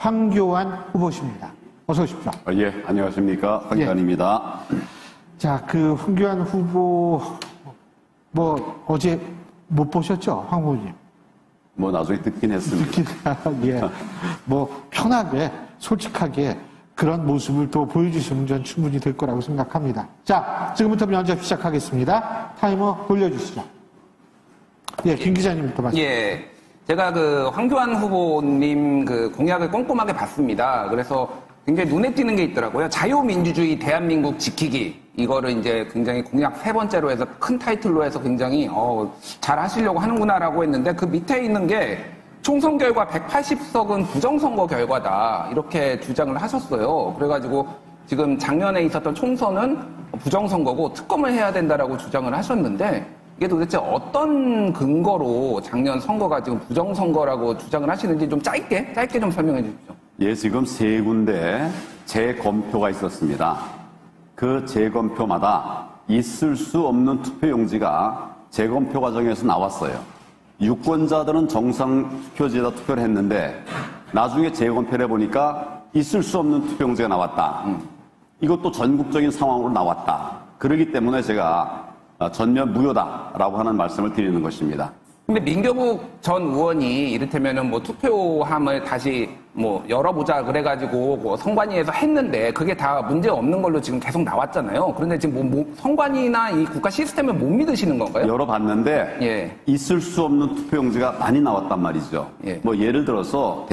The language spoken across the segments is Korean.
황교안 후보십니다. 어서 오십시오. 예, 안녕하십니까. 황교안입니다. 자, 그 황교안 후보 어제 못 보셨죠, 황 후보님? 나중에 듣긴 했습니다. 예, 편하게 솔직하게 그런 모습을 또 보여주시면 전 충분히 될 거라고 생각합니다. 자, 지금부터 면접 시작하겠습니다. 타이머 돌려주시죠. 예, 김 기자님부터 말씀. 예, 제가 그 황교안 후보님 그 공약을 꼼꼼하게 봤습니다. 그래서 굉장히 눈에 띄는 게 있더라고요. 자유민주주의 대한민국 지키기. 이거를 이제 굉장히 공약 3번째로 해서 큰 타이틀로 해서 굉장히 잘 하시려고 하는구나라고 했는데 그 밑에 있는 게 총선 결과 180석은 부정선거 결과다. 이렇게 주장을 하셨어요. 그래가지고 지금 작년에 있었던 총선은 부정선거고 특검을 해야 된다라고 주장을 하셨는데 이게 도대체 어떤 근거로 작년 선거가 지금 부정선거라고 주장을 하시는지 좀 짧게 좀 설명해 주십시오. 예, 지금 3군데 재검표가 있었습니다. 그 재검표마다 있을 수 없는 투표용지가 재검표 과정에서 나왔어요. 유권자들은 정상 투표지에다 투표를 했는데 나중에 재검표를 해보니까 있을 수 없는 투표용지가 나왔다. 이것도 전국적인 상황으로 나왔다. 그렇기 때문에 제가 전면 무효다라고 하는 말씀을 드리는 것입니다. 근데 민경욱 전 의원이 이를테면은 투표함을 다시 열어보자 그래가지고 선관위에서 했는데 그게 다 문제 없는 걸로 지금 계속 나왔잖아요. 그런데 지금 선관위나 이 국가 시스템을 못 믿으시는 건가요? 열어봤는데 예. 있을 수 없는 투표용지가 많이 나왔단 말이죠. 예. 예를 들어서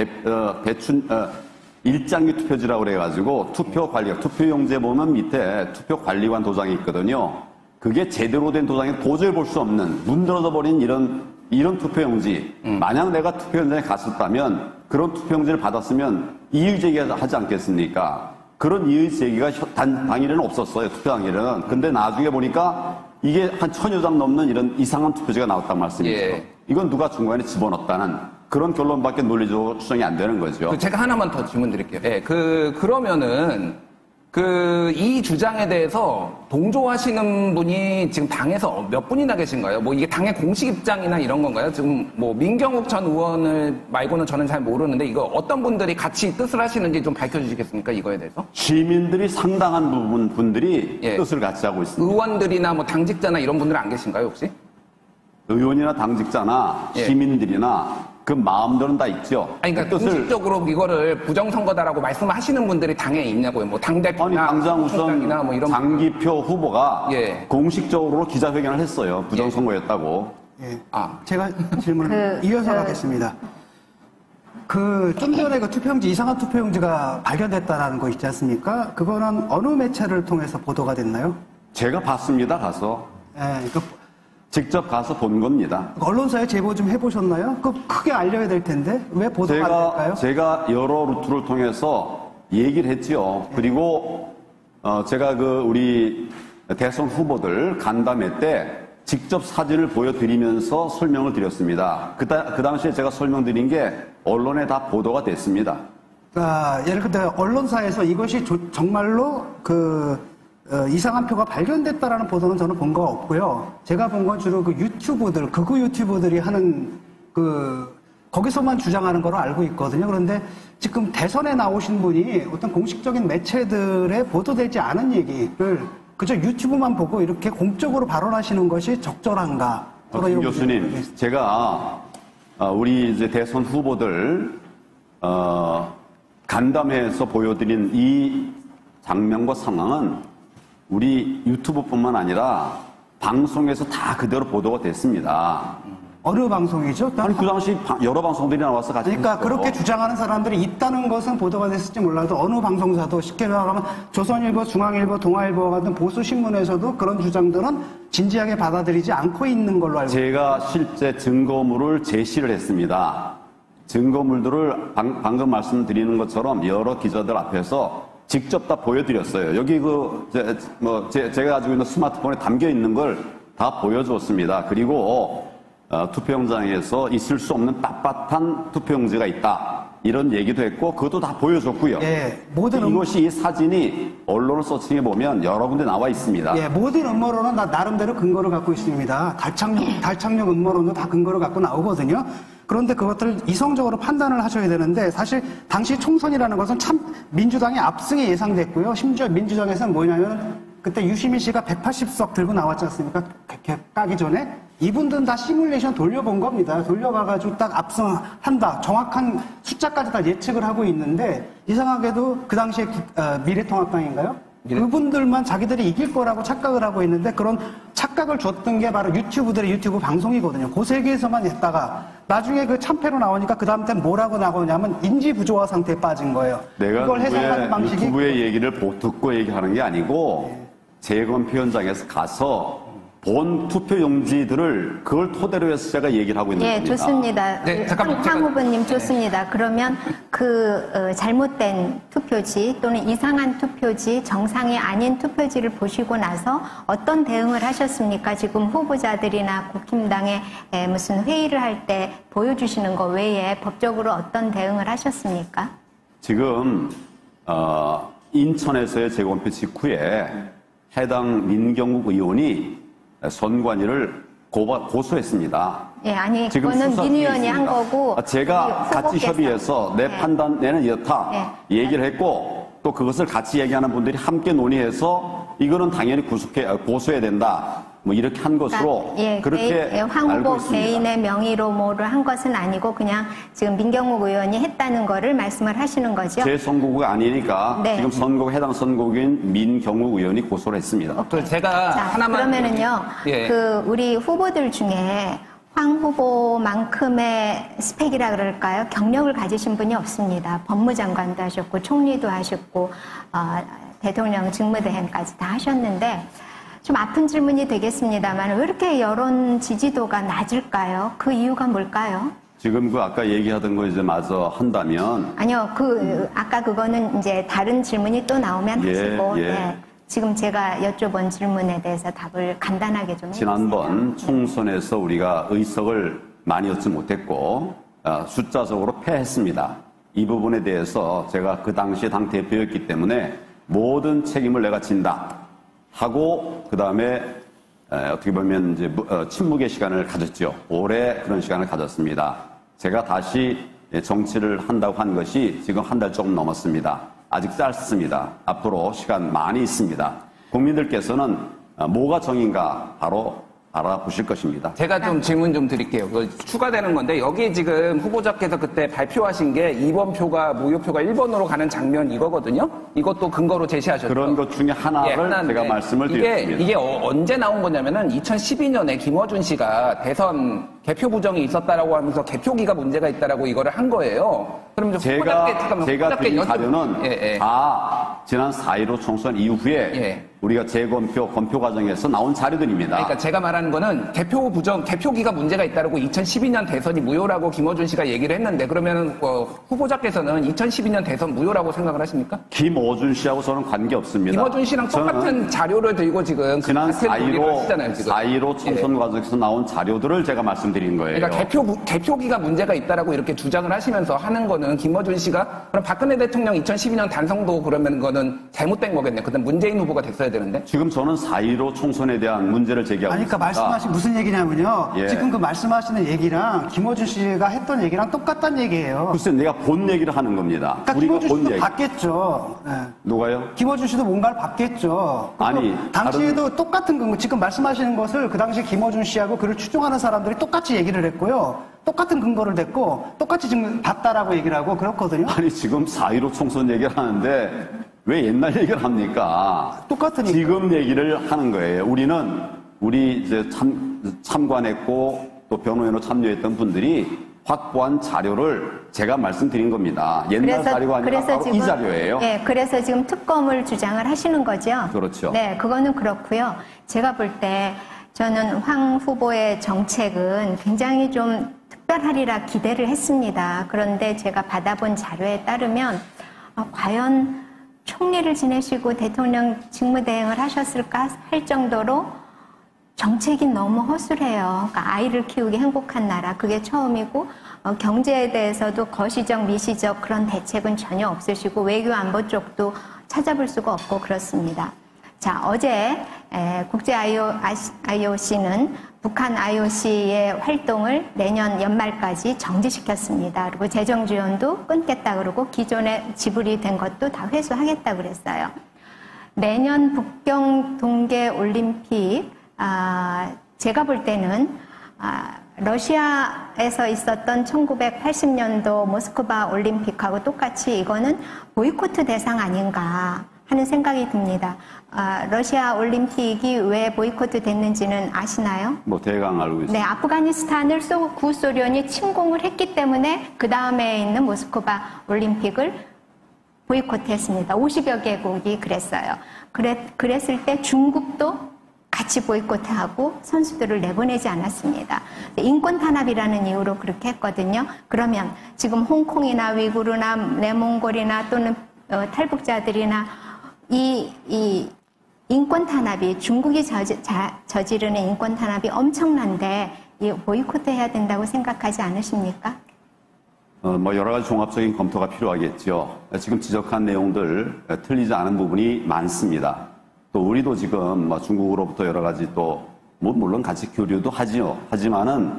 일장기 투표지라고 그래가지고 투표용지에 보면 밑에 투표관리관 도장이 있거든요. 그게 제대로 된 도장이 도저히 볼 수 없는 문드러져 버린 이런 투표용지. 만약 내가 투표 현장에 갔었다면 그런 투표용지를 받았으면 이의제기하지 않겠습니까? 그런 이의제기가 당일에는 없었어요. 투표 당일에는. 근데 나중에 보니까 이게 한 1000여 장 넘는 이런 이상한 투표지가 나왔단 말씀이죠. 예. 이건 누가 중간에 집어넣었다는 그런 결론밖에 논리적으로 추정이 안 되는 거죠. 제가 하나만 더 질문 드릴게요. 예, 그러면은 이 주장에 대해서 동조하시는 분이 지금 당에서 몇 분이나 계신가요? 이게 당의 공식 입장이나 이런 건가요? 지금 민경욱 전 의원을 말고는 저는 잘 모르는데 이거 어떤 분들이 같이 뜻을 하시는지 좀 밝혀주시겠습니까? 이거에 대해서? 시민들이 상당한 분들이 예. 뜻을 같이 하고 있습니다. 의원들이나 당직자나 이런 분들은 안 계신가요, 혹시? 의원이나 당직자나 예. 시민들이나 그 마음들은 다 있죠. 그러니까 공식적으로 이거를 부정선거다라고 말씀하시는 분들이 당에 있냐고요. 당대표나 당장 우선 이런 장기표 후보가 예. 공식적으로 기자회견을 했어요. 부정선거였다고. 예. 제가 질문을 이어서 하겠습니다. 좀 전에 투표용지, 이상한 투표용지가 발견됐다라는 거 있지 않습니까? 그거는 어느 매체를 통해서 보도가 됐나요? 제가 봤습니다, 가서. 예, 직접 가서 본 겁니다. 언론사에 제보 좀 해보셨나요? 크게 알려야 될 텐데 왜 보도가 안 될까요? 제가 여러 루트를 통해서 얘기를 했지요. 그리고 제가 우리 대선 후보들 간담회 때 직접 사진을 보여드리면서 설명을 드렸습니다. 그 당시에 제가 설명드린 게 언론에 다 보도가 됐습니다. 예를 들어 언론사에서 이것이 정말로 이상한 표가 발견됐다라는 보도는 저는 본 거 없고요. 제가 본 건 주로 극우 유튜버들이 하는 거기서만 주장하는 거로 알고 있거든요. 그런데 지금 대선에 나오신 분이 어떤 공식적인 매체들에 보도되지 않은 얘기를 그저 유튜브만 보고 이렇게 공적으로 발언하시는 것이 적절한가? 김 교수님, 제가 우리 이제 대선 후보들 간담회에서 보여드린 이 장면과 상황은 우리 유튜브뿐만 아니라 방송에서 다 그대로 보도가 됐습니다. 어느 방송이죠? 그 당시 여러 방송들이 나와서 같이 그러니까 했죠. 그렇게 주장하는 사람들이 있다는 것은 보도가 됐을지 몰라도 어느 방송사도 쉽게 말하면 조선일보, 중앙일보, 동아일보 같은 보수 신문에서도 그런 주장들은 진지하게 받아들이지 않고 있는 걸로 알고 있습니다. 제가 실제 증거물을 제시를 했습니다. 증거물들을 방금 말씀드리는 것처럼 여러 기자들 앞에서 직접 다 보여드렸어요. 여기 제가 가지고 있는 스마트폰에 담겨 있는 걸 다 보여줬습니다. 그리고 투표용장에서 있을 수 없는 빳빳한 투표용지가 있다. 이런 얘기도 했고 그것도 다 보여줬고요. 예, 이것이 이 사진이 언론을 서칭해 보면 여러 군데 나와 있습니다. 예, 모든 음모론은 나름대로 근거를 갖고 있습니다. 달착륙 음모론도 다 근거를 갖고 나오거든요. 그런데 그것들을 이성적으로 판단을 하셔야 되는데 사실 당시 총선이라는 것은 참 민주당의 압승이 예상됐고요. 심지어 민주당에서는 뭐냐면 그때 유시민 씨가 180석 들고 나왔지 않습니까? 까기 전에. 이분들은 다 시뮬레이션 돌려본 겁니다. 돌려가가지고 딱 압승한다. 정확한 숫자까지 다 예측을 하고 있는데 이상하게도 그 당시에 미래통합당인가요? 그분들만 자기들이 이길 거라고 착각을 하고 있는데 그런 착각을 줬던 게 바로 유튜브들의 유튜브 방송이거든요. 그 세계에서만 했다가 나중에 그 참패로 나오니까 그 다음 때는 뭐라고 나오냐면 인지 부조화 상태에 빠진 거예요. 내가 그걸 해석하는 방식이 유튜브의 얘기를 듣고 얘기하는 게 아니고 재검표 현장에서 가서 본 투표용지들을 그걸 토대로 해서 제가 얘기를 하고 있는 예, 겁니다. 좋습니다. 네, 잠깐만, 황 후보님 좋습니다. 그러면 잘못된 투표지 또는 이상한 투표지, 정상이 아닌 투표지를 보시고 나서 어떤 대응을 하셨습니까? 지금 후보자들이나 국힘당에 무슨 회의를 할 때 보여주시는 거 외에 법적으로 어떤 대응을 하셨습니까? 지금 인천에서의 재검표 직후에 해당 민경욱 의원이 선관위를 고소했습니다. 예, 아니 지금 그거는 수사 민 중에 의원이 한 있습니다. 거고 제가 같이 협의해서 내 네. 판단에는 이렇다 얘기를 했고 또 그것을 같이 얘기하는 분들이 함께 논의해서 이거는 당연히 고소해야 된다. 뭐 이렇게 한 것으로 그렇게 황 알고 후보 있습니다. 개인의 명의로 뭐를 한 것은 아니고 그냥 지금 민경욱 의원이 했다는 거를 말씀을 하시는 거죠. 제 선거구가 아니니까 네. 지금 해당 선거구인 민경욱 의원이 고소를 했습니다. 그 제가 자, 하나만 그러면은요, 예. 그 우리 후보들 중에 황 후보만큼의 스펙이라 그럴까요? 경력을 가지신 분이 없습니다. 법무장관도 하셨고, 총리도 하셨고, 대통령 직무대행까지 다 하셨는데, 좀 아픈 질문이 되겠습니다만, 왜 이렇게 여론 지지도가 낮을까요? 그 이유가 뭘까요? 지금 그 아까 얘기하던 거 이제 마저 한다면 아니요, 아까 그거는 이제 다른 질문이 또 나오면 하시고, 예. 네. 지금 제가 여쭤본 질문에 대해서 답을 간단하게 좀 지난번 총선에서 우리가 의석을 많이 얻지 못했고 숫자적으로 패했습니다. 이 부분에 대해서 제가 그 당시 당 대표였기 때문에 모든 책임을 내가 진다 하고 그 다음에 어떻게 보면 이제 침묵의 시간을 가졌죠. 오래 그런 시간을 가졌습니다. 제가 다시 정치를 한다고 한 것이 지금 한 달 조금 넘었습니다. 아직 짧습니다. 앞으로 시간 많이 있습니다. 국민들께서는 뭐가 정인가 바로 알아보실 것입니다. 제가 좀 질문 좀 드릴게요. 그 추가되는 건데 여기 지금 후보자께서 그때 발표하신 게 2번 표가 무효표가 1번으로 가는 장면 이거거든요. 이것도 근거로 제시하셨죠. 그런 것 중에 하나를 하나인데 제가 말씀을 드렸습니다. 이게 언제 나온 거냐면은 2012년에 김어준 씨가 대선 개표 부정이 있었다라고 하면서 개표기가 문제가 있다라고 이거를 한 거예요. 그럼 좀 제가 드린 자료는 다 지난 4.15 총선 이후에 우리가 검표 과정에서 나온 자료들입니다. 그러니까 제가 말하는 거는 개표기가 문제가 있다라고 2012년 대선이 무효라고 김어준 씨가 얘기를 했는데 그러면 후보자께서는 2012년 대선 무효라고 생각을 하십니까? 김어준 씨하고 저는 관계 없습니다. 김어준 씨랑 똑같은 자료를 들고 지금 지난 같은 논의를 하시잖아요, 지금. 4.15 총선 과정에서 나온 자료들을 제가 말씀드린 거예요. 그러니까 개표기가 문제가 있다라고 이렇게 주장을 하시면서 하는 거는 김어준 씨가 그럼 박근혜 대통령 2012년 단성도 그러면 거는 잘못된 거겠네. 그때 문재인 후보가 됐어야 되는데. 지금 저는 4.15 총선에 대한 문제를 제기하고 아니, 그러니까 있습니다. 말씀하신 무슨 얘기냐면요. 예. 지금 그 말씀하시는 얘기랑 김어준 씨가 했던 얘기랑 똑같다는 얘기예요. 글쎄 내가 본 얘기를 하는 겁니다. 그러니까 우리가 김어준 본 씨도 얘기. 봤겠죠. 예. 누가요? 김어준 씨도 뭔가를 봤겠죠. 아니, 당시에도 똑같은 근거, 지금 말씀하시는 것을 그 당시 김어준 씨하고 그를 추종하는 사람들이 똑같이 얘기를 했고요. 똑같은 근거를 댔고 똑같이 지금 봤다라고 얘기를 하고 그렇거든요. 아니 지금 4.15 총선 얘기를 하는데 왜 옛날 얘기를 합니까? 똑같으니까. 지금 얘기를 하는 거예요. 우리 이제 참관했고 또 변호인으로 참여했던 분들이 확보한 자료를 제가 말씀드린 겁니다. 옛날 자료가 아니라 바로 이 자료예요. 예, 그래서 지금 특검을 주장을 하시는 거죠. 그렇죠. 네, 그거는 그렇고요. 제가 볼 때 저는 황 후보의 정책은 굉장히 좀 특별하리라 기대를 했습니다. 그런데 제가 받아본 자료에 따르면 과연 총리를 지내시고 대통령 직무대행을 하셨을까 할 정도로 정책이 너무 허술해요. 그러니까 아이를 키우기 행복한 나라, 그게 처음이고 경제에 대해서도 거시적, 미시적 그런 대책은 전혀 없으시고 외교 안보 쪽도 찾아볼 수가 없고 그렇습니다. 자, 어제 국제 IOC는 북한 IOC의 활동을 내년 연말까지 정지시켰습니다. 그리고 재정 지원도 끊겠다 그러고 기존에 지불이 된 것도 다 회수하겠다 그랬어요. 내년 북경 동계 올림픽, 제가 볼 때는 러시아에서 있었던 1980년도 모스크바 올림픽하고 똑같이 이거는 보이콧 대상 아닌가 하는 생각이 듭니다. 러시아 올림픽이 왜 보이콧 됐는지는 아시나요? 뭐 대강 알고 있습니다. 네, 아프가니스탄을 구소련이 침공을 했기 때문에 그 다음에 있는 모스크바 올림픽을 보이콧했습니다. 50여 개국이 그랬어요. 그랬을 때 중국도 같이 보이콧하고 선수들을 내보내지 않았습니다. 인권 탄압이라는 이유로 그렇게 했거든요. 그러면 지금 홍콩이나 위구르나 내몽골이나 또는 탈북자들이나 이 인권 탄압이 중국이 저지르는 인권 탄압이 엄청난데 이 보이콧 해야 된다고 생각하지 않으십니까? 뭐 여러 가지 종합적인 검토가 필요하겠죠. 지금 지적한 내용들 틀리지 않은 부분이 많습니다. 또 우리도 지금 중국으로부터 여러 가지 또 물론 같이 교류도 하지요. 하지만은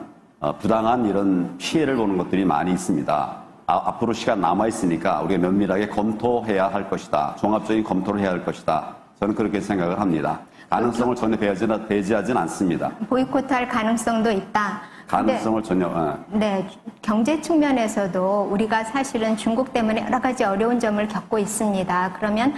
부당한 이런 피해를 보는 것들이 많이 있습니다. 앞으로 시간 남아 있으니까 우리가 면밀하게 검토해야 할 것이다. 종합적인 검토를 해야 할 것이다. 저는 그렇게 생각을 합니다. 가능성을 전혀 배제하진 않습니다. 보이콧할 가능성도 있다. 가능성을 전혀. 네, 경제 측면에서도 우리가 사실은 중국 때문에 여러 가지 어려운 점을 겪고 있습니다. 그러면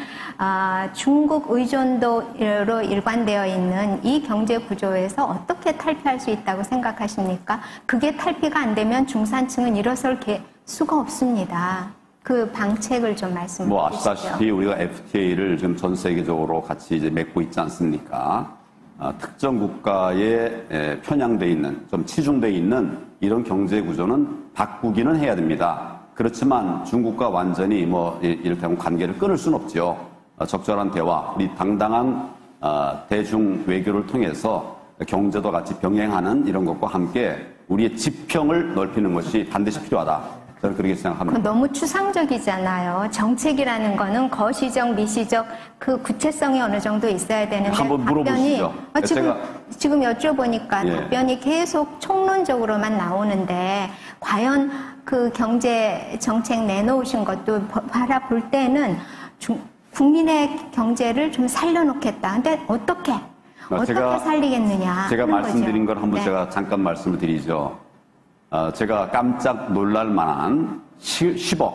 중국 의존도로 일관되어 있는 이 경제 구조에서 어떻게 탈피할 수 있다고 생각하십니까? 그게 탈피가 안 되면 중산층은 일어설 수가 없습니다. 그 방책을 좀 말씀해 주시죠. 아시다시피 우리가 FTA를 지금 전 세계적으로 같이 이제 맺고 있지 않습니까? 특정 국가에 편향돼 있는, 좀 치중돼 있는 이런 경제 구조는 바꾸기는 해야 됩니다. 그렇지만 중국과 완전히 이를테면 관계를 끊을 수는 없죠. 적절한 대화, 우리 당당한 대중 외교를 통해서 경제도 같이 병행하는 이런 것과 함께 우리의 지평을 넓히는 것이 반드시 필요하다. 저는 그렇게 생각합니다. 그건 너무 추상적이잖아요. 정책이라는 거는 거시적, 미시적 그 구체성이 어느 정도 있어야 되는데 한번 물어보시죠. 지금 여쭤보니까 예. 답변이 계속 총론적으로만 나오는데 과연 그 경제 정책 내놓으신 것도 바라볼 때는 국민의 경제를 좀 살려놓겠다. 근데 어떻게 살리겠느냐. 제가 말씀드린 걸 한번 네. 제가 잠깐 말씀을 드리죠. 제가 깜짝 놀랄 만한 10억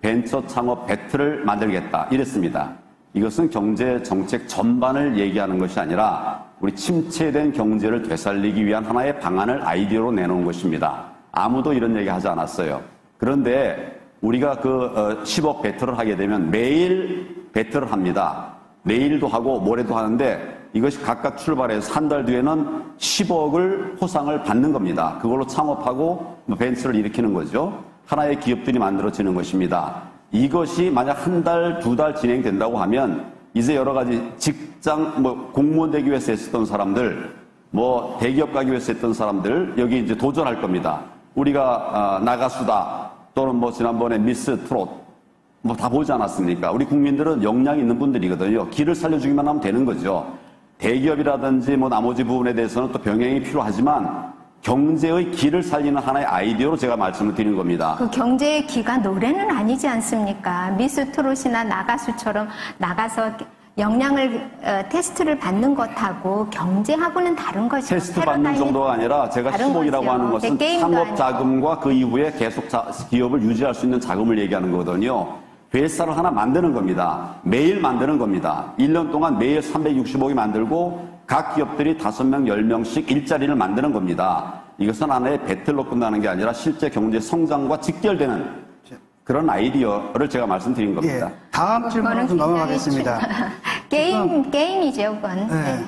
벤처 창업 배틀을 만들겠다 이랬습니다. 이것은 경제 정책 전반을 얘기하는 것이 아니라 우리 침체된 경제를 되살리기 위한 하나의 방안을 아이디어로 내놓은 것입니다. 아무도 이런 얘기 하지 않았어요. 그런데 우리가 그 10억 배틀을 하게 되면 매일 배틀을 합니다. 내일도 하고 모레도 하는데 이것이 각각 출발해서 한 달 뒤에는 10억을 포상을 받는 겁니다. 그걸로 창업하고 벤처를 일으키는 거죠. 하나의 기업들이 만들어지는 것입니다. 이것이 만약 한 달, 두 달 진행된다고 하면 이제 여러 가지 직장, 공무원 되기 위해서 했었던 사람들, 대기업 가기 위해서 했던 사람들 여기 이제 도전할 겁니다. 우리가 나가수다 또는 지난번에 미스 트롯 다 보지 않았습니까? 우리 국민들은 역량 있는 분들이거든요. 길을 살려주기만 하면 되는 거죠. 대기업이라든지 나머지 부분에 대해서는 또 병행이 필요하지만 경제의 길을 살리는 하나의 아이디어로 제가 말씀을 드리는 겁니다. 그 경제의 기가 노래는 아니지 않습니까? 미스 트롯이나 나가수처럼 나가서 역량을 테스트를 받는 것하고 경제하고는 다른 거죠. 테스트 받는 정도가 아니라 제가 10억이라고 하는 것은 창업 자금과 그 이후에 계속 기업을 유지할 수 있는 자금을 얘기하는 거거든요. 회사를 하나 만드는 겁니다. 매일 만드는 겁니다. 1년 동안 매일 360억이 만들고 각 기업들이 5명, 10명씩 일자리를 만드는 겁니다. 이것은 하나의 배틀로 끝나는 게 아니라 실제 경제 성장과 직결되는 그런 아이디어를 제가 말씀드린 겁니다. 예, 다음 질문으로 좀 넘어가겠습니다. 게임이죠, 그건. 네.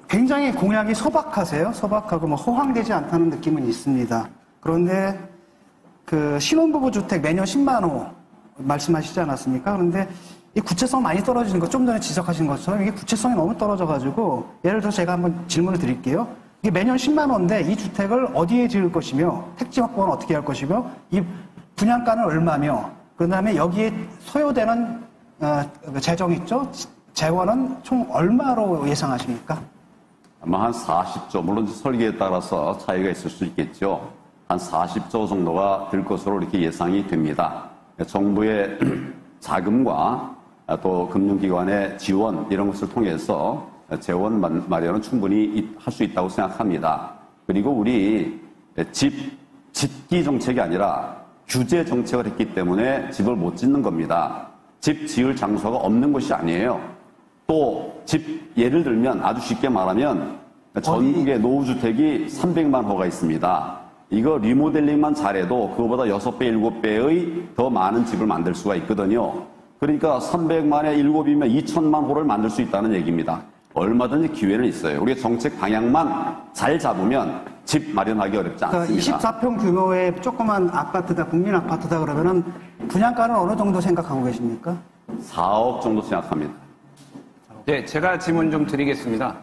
굉장히 공약이 소박하세요. 소박하고 허황되지 않다는 느낌은 있습니다. 그런데 신혼부부 주택 매년 10만 호 말씀하시지 않았습니까? 그런데 이 구체성 많이 떨어지는 거, 좀 전에 지적하신 것처럼 이게 구체성이 너무 떨어져가지고, 예를 들어서 제가 한번 질문을 드릴게요. 이게 매년 10만 호인데 이 주택을 어디에 지을 것이며, 택지 확보는 어떻게 할 것이며, 이 분양가는 얼마며, 그 다음에 여기에 소요되는 재정 있죠? 재원은 총 얼마로 예상하십니까? 아마 한 40조, 물론 설계에 따라서 차이가 있을 수 있겠죠. 한 40조 정도가 들 것으로 이렇게 예상이 됩니다. 정부의 자금과 또 금융기관의 지원 이런 것을 통해서 재원 마련은 충분히 할 수 있다고 생각합니다. 그리고 우리 짓기 정책이 아니라 규제 정책을 했기 때문에 집을 못 짓는 겁니다. 집 지을 장소가 없는 것이 아니에요. 또 집 예를 들면 아주 쉽게 말하면 전국에 노후주택이 300만 호가 있습니다. 이거 리모델링만 잘해도 그거보다 6배, 7배의 더 많은 집을 만들 수가 있거든요. 그러니까 300만에 7이면 2천만 호를 만들 수 있다는 얘기입니다. 얼마든지 기회는 있어요. 우리가 정책 방향만 잘 잡으면 집 마련하기 어렵지 않습니다. 24평 규모의 조그만 아파트다, 국민 아파트다 그러면은 분양가는 어느 정도 생각하고 계십니까? 4억 정도 생각합니다. 네, 제가 질문 좀 드리겠습니다.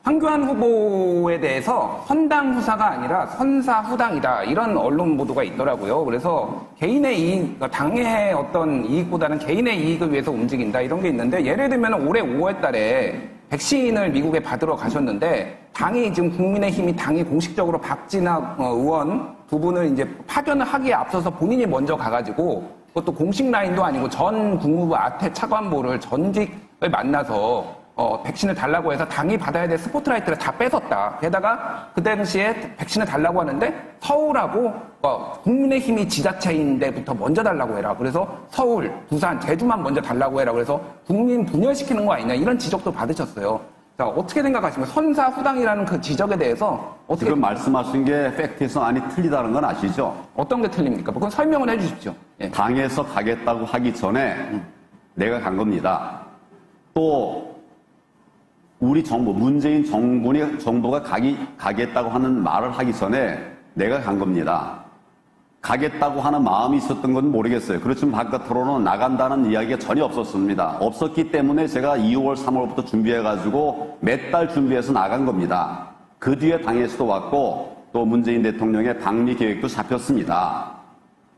황교안 후보에 대해서 선당 후사가 아니라 선사 후당이다 이런 언론 보도가 있더라고요. 그래서 개인의 이익, 당의 어떤 이익보다는 개인의 이익을 위해서 움직인다 이런 게 있는데 예를 들면 올해 5월달에 백신을 미국에 받으러 가셨는데 당이 지금 국민의힘이 당이 공식적으로 박진학 의원 두 분을 이제 파견을 하기에 앞서서 본인이 먼저 가가지고 그것도 공식 라인도 아니고 전 국무부 아태 차관보를 전직을 만나서 백신을 달라고 해서 당이 받아야 될 스포트라이트를 다 뺏었다. 게다가 그 당시에 백신을 달라고 하는데 서울하고 국민의힘이 지자체인 데부터 먼저 달라고 해라. 그래서 서울, 부산, 제주만 먼저 달라고 해라. 그래서 국민 분열시키는 거 아니냐 이런 지적도 받으셨어요. 자, 어떻게 생각하십니까? 선사 후당이라는 그 지적에 대해서 어떻게 지금 말씀하신 게 팩트에서 많이 틀리다는 건 아시죠? 어떤 게 틀립니까? 그건 설명을 해주십시오. 예. 당에서 가겠다고 하기 전에 내가 간 겁니다. 또 우리 정부, 문재인 정부가 가겠다고 하는 말을 하기 전에 내가 간 겁니다. 가겠다고 하는 마음이 있었던 건 모르겠어요. 그렇지만 바깥으로는 나간다는 이야기가 전혀 없었습니다. 없었기 때문에 제가 2월, 3월부터 준비해가지고 몇 달 준비해서 나간 겁니다. 그 뒤에 당에서도 왔고 또 문재인 대통령의 방미 계획도 잡혔습니다.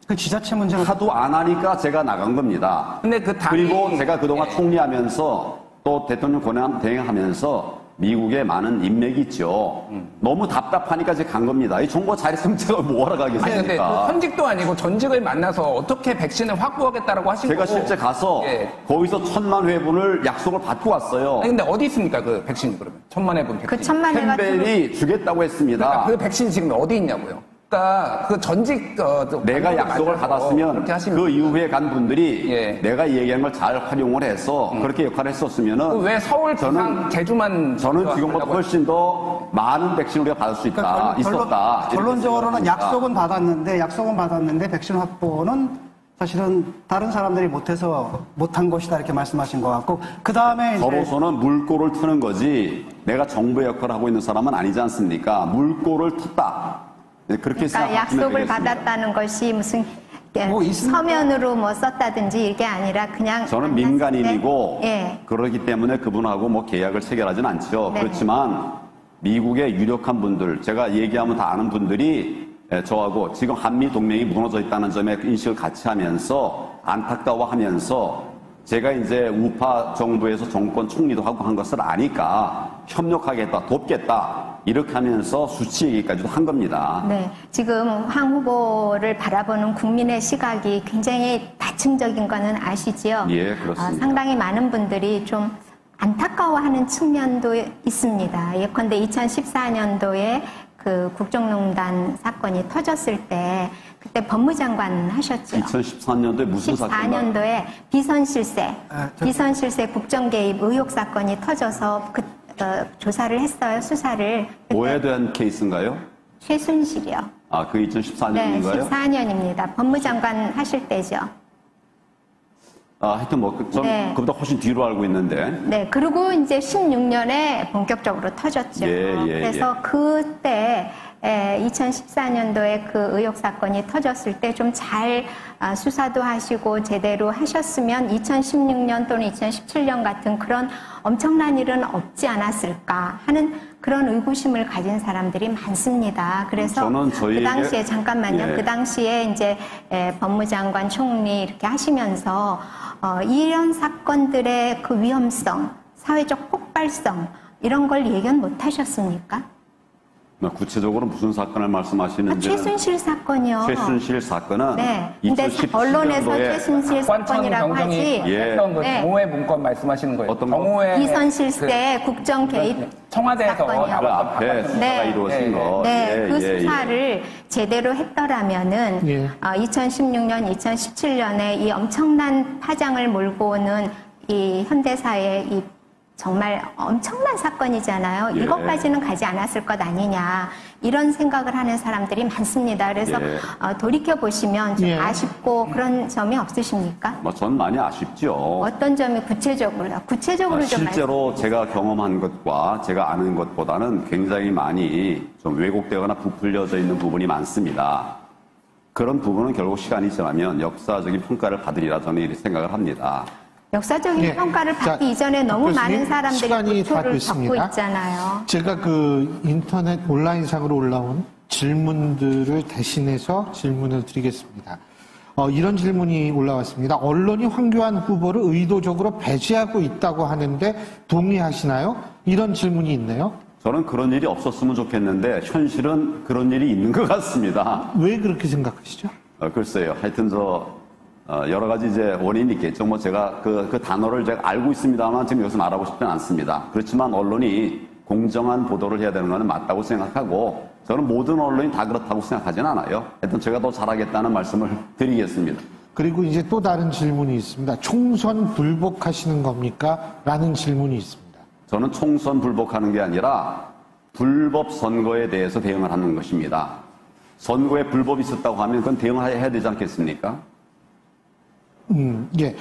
그 지자체 문제는 하도 안 하니까 제가 나간 겁니다. 근데 그 당이 그리고 제가 그동안 예. 총리하면서 또 대통령 권한 대행하면서 미국에 많은 인맥이 있죠. 너무 답답하니까 제가 간 겁니다. 이 정부가 잘했으면 제가 뭐하러 아니 근데 가겠습니까? 현직도 아니고 전직을 만나서 어떻게 백신을 확보하겠다라고 하신 제가 거고 실제 가서 예. 거기서 1000만 회분을 약속을 받고 왔어요. 아니 근데 어디 있습니까 그 백신이 그러면 1000만 회분 그 백신 1000만 회가 캠벨이 주겠다고 했습니다. 그러니까 그 백신이 지금 어디 있냐고요. 그러니까 그 전직 내가 약속을 받았으면 그렇게 하시면 그 이후에 간 분들이 예. 내가 얘기한 걸 잘 활용을 해서 그렇게 역할을 했었으면은 왜 서울, 부산, 제주만 저는 지금보다 훨씬 더 많은 백신을 우리가 받을 수 있다, 있었다. 이렇게 결론적으로는 생각합니다. 약속은 받았는데 백신 확보는 사실은 다른 사람들이 못한 것이다 이렇게 말씀하신 것 같고 그 다음에 이제 저로서는 물꼬를 트는 거지 내가 정부의 역할을 하고 있는 사람은 아니지 않습니까? 물꼬를 텄다. 그렇게 그러니까 약속을 받았다는 것이 무슨 서면으로 뭐 썼다든지 이게 아니라 그냥 저는 만났을 때, 민간인이고 예. 그러기 때문에 그분하고 뭐 계약을 체결하진 않죠. 네네. 그렇지만 미국의 유력한 분들, 제가 얘기하면 다 아는 분들이 저하고 지금 한미 동맹이 무너져 있다는 점에 인식을 같이 하면서 안타까워하면서 제가 이제 우파 정부에서 정권 총리도 하고 한 것을 아니까 협력하겠다, 돕겠다 이렇게 하면서 수치 얘기까지도 한 겁니다. 네, 지금 황 후보를 바라보는 국민의 시각이 굉장히 다층적인 거는 아시지요? 예, 그렇습니다. 상당히 많은 분들이 좀 안타까워하는 측면도 있습니다. 예컨대 2014년도에 그 국정농단 사건이 터졌을 때 그때 법무장관 하셨죠. 2014년도에 무슨 사건인가요? 14년도에 비선실세 국정개입 의혹 사건이 터져서 조사를 했어요. 수사를. 뭐에 대한 케이스인가요? 최순실이요. 아, 그 2014년인가요? 네, 14년입니다. 법무장관 하실 때죠. 하여튼 전 네. 그보다 훨씬 뒤로 알고 있는데. 네, 그리고 이제 16년에 본격적으로 터졌죠. 그래서 그때 2014년도에 그 의혹 사건이 터졌을 때 좀 잘 수사도 하시고 제대로 하셨으면 2016년 또는 2017년 같은 그런 엄청난 일은 없지 않았을까 하는 그런 의구심을 가진 사람들이 많습니다. 그래서 저는 그 저희에게- 당시에 잠깐만요. 예. 그 당시에 이제 법무장관, 총리 이렇게 하시면서 이런 사건들의 그 위험성, 사회적 폭발성 이런 걸 예견 못 하셨습니까? 구체적으로 무슨 사건을 말씀하시는지 최순실 사건이요. 최순실 사건은 네. 근데 2017년도에 언론에서 최순실 관천 사건이라고 경정이 하지. 했던 그 네. 정오회 문건 말씀하시는 거예요. 어떤 거? 정오회 이선 실세 국정 개입 청와대에서 사건이요. 그 앞에 수사가 네. 이루어진 거. 네, 예, 그 예, 수사를 제대로 했더라면은 예. 2016년, 2017년에 이 엄청난 파장을 몰고 오는 이 현대사의 이 정말 엄청난 사건이잖아요. 예. 이것까지는 가지 않았을 것 아니냐 이런 생각을 하는 사람들이 많습니다. 그래서 예. 돌이켜 보시면 좀 예. 아쉽고 그런 점이 없으십니까? 전 많이 아쉽죠. 어떤 점이 구체적으로 좀 실제로 제가 경험한 것과 제가 아는 것보다는 굉장히 많이 좀 왜곡되거나 부풀려져 있는 부분이 많습니다. 그런 부분은 결국 시간이 지나면 역사적인 평가를 받으리라 저는 이렇게 생각을 합니다. 역사적인 예. 평가를 받기 자, 이전에 너무 교수님, 많은 사람들이 시간이 다 고초를 됐습니다. 겪고 있잖아요. 제가 그 인터넷 온라인상으로 올라온 질문들을 대신해서 질문을 드리겠습니다. 이런 질문이 올라왔습니다. 언론이 황교안 후보를 의도적으로 배제하고 있다고 하는데 동의하시나요? 이런 질문이 있네요. 저는 그런 일이 없었으면 좋겠는데 현실은 그런 일이 있는 것 같습니다. 왜 그렇게 생각하시죠? 글쎄요. 하여튼 여러 가지 이제 원인이 있겠죠. 제가 그 단어를 제가 알고 있습니다만 지금 여기서 말하고 싶지는 않습니다. 그렇지만 언론이 공정한 보도를 해야 되는 것은 맞다고 생각하고 저는 모든 언론이 다 그렇다고 생각하지는 않아요. 하여튼 제가 더 잘하겠다는 말씀을 드리겠습니다. 그리고 이제 또 다른 질문이 있습니다. 총선 불복하시는 겁니까? 라는 질문이 있습니다. 저는 총선 불복하는 게 아니라 불법 선거에 대해서 대응을 하는 것입니다. 선거에 불법이 있었다고 하면 그건 대응을 해야 되지 않겠습니까? 예.